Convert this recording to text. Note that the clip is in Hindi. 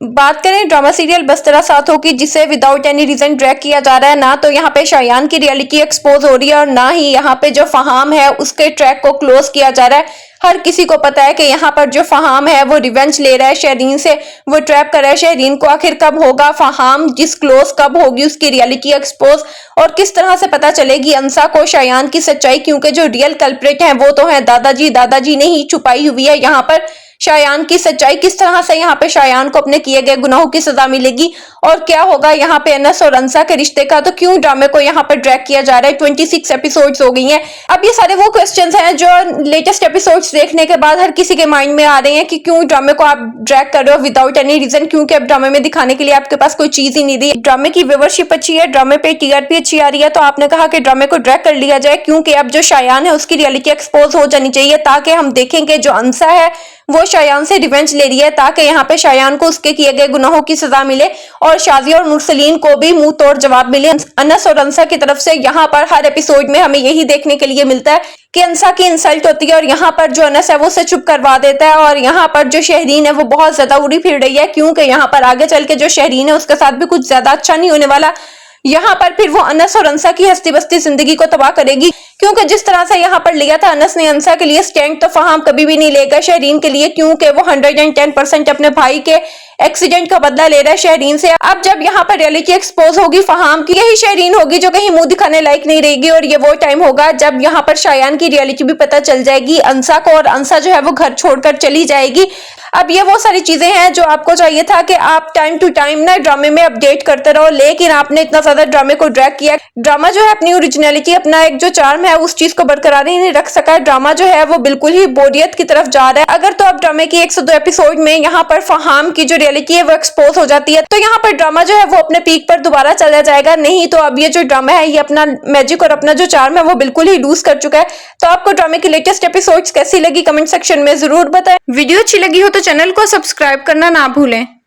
बात करें ड्रामा सीरियल बस्तरा साथों की, जिसे विदाउट एनी रीजन ड्रैग किया जा रहा है, ना तो यहाँ पे शायान की रियलिटी एक्सपोज हो रही है और ना ही यहाँ पे जो फहाम है उसके ट्रैक को क्लोज किया जा रहा है। हर किसी को पता है कि यहाँ पर जो फहाम है वो रिवेंज ले रहा है शहरीन से, वो ट्रैप कर रहा है शहरीन को। आखिर कब होगा फहाम डिस्क्लोज, कब होगी उसकी रियलिटी एक्सपोज और किस तरह से पता चलेगी अंसा को शायान की सच्चाई, क्योंकि जो रियल कल्प्रिट है वो तो है दादाजी। दादाजी ने ही छुपाई हुई है यहाँ पर शायान की सच्चाई। किस तरह से यहाँ पे शायान को अपने किए गए गुनाहों की सजा मिलेगी और क्या होगा यहाँ पे अनस और अंसा के रिश्ते का, तो क्यों ड्रामे को यहाँ पर ड्रैग किया जा रहा है। 26 एपिसोड्स हो गई हैं। अब ये सारे वो क्वेश्चंस हैं जो लेटेस्ट एपिसोड्स देखने के बाद हर किसी के माइंड में आ रहे हैं कि क्यों ड्रामे को आप ड्रैग कर रहे हो विदाउट एनी रीजन, क्योंकि अब ड्रामे में दिखाने के लिए आपके पास कोई चीज ही नहीं दी। ड्रामे की व्यूवरशिप अच्छी है, ड्रामे पे टीआरपी अच्छी आ रही है, तो आपने कहा कि ड्रामे को ड्रैग कर लिया जाए, क्योंकि अब जो शायान है उसकी रियलिटी एक्सपोज हो जानी चाहिए, ताकि हम देखें कि जो अंसा है वो शायान से रिवेंज ले रही है, ताकि यहाँ पे शायान को उसके किए गए गुनाहों की सजा मिले और शाजिया और मुरसलीन को भी मुंह तोड़ जवाब मिले अनस और अंसा की तरफ से। यहाँ पर हर एपिसोड में हमें यही देखने के लिए मिलता है कि अंसा की इंसल्ट होती है और यहाँ पर जो अनस है वो उसे चुप करवा देता है और यहाँ पर जो शहरीन है वो बहुत ज्यादा उड़ी फिर रही है, क्योंकि यहाँ पर आगे चल के जो शहरीन है उसके साथ भी कुछ ज्यादा अच्छा नहीं होने वाला। यहाँ पर फिर वो अनस और अंसा की हस्ती बस्ती जिंदगी को तबाह करेगी, क्योंकि जिस तरह से यहाँ पर लिया था अनस ने अंसा के लिए स्टैंड, तो फहाम कभी भी नहीं लेगा शहरीन के लिए, क्योंकि वो 110% अपने भाई के एक्सीडेंट का बदला ले रहा है शहरीन से। अब जब यहाँ पर रियलिटी एक्सपोज होगी फहाम की, यही शहरीन होगी जो कहीं मुंह दिखाने लायक नहीं रहेगी और ये वो टाइम होगा जब यहाँ पर शायान की रियलिटी भी पता चल जाएगी अंसा को और अंसा जो है वो घर छोड़कर चली जाएगी। अब ये वो सारी चीजें हैं जो आपको चाहिए था कि आप टाइम टू टाइम ना ड्रामे में अपडेट करते रहो, लेकिन आपने इतना ज्यादा ड्रामे को ड्रैग किया। ड्रामा जो है अपनी ओरिजिनलिटी, अपना एक जो चार्म है उस चीज को बरकरार ही नहीं रख सका। ड्रामा जो है वो बिल्कुल ही बोरियत की तरफ जा रहा है। अगर तो अब ड्रामे की 102 एपिसोड में यहाँ पर फहाम की जो रियलिटी है वो एक्सपोज हो जाती है, तो यहाँ पर ड्रामा जो है वो अपने पीक पर दोबारा चला जाएगा। नहीं तो अब ये जो ड्रामा है ये अपना मैजिक और अपना जो चार्म है वो बिल्कुल ही लूज कर चुका है। तो आपको ड्रामे की लेटेस्ट एपिसोड्स कैसी लगी कमेंट सेक्शन में जरूर बताएं। वीडियो अच्छी लगी हो तो चैनल को सब्सक्राइब करना ना भूलें।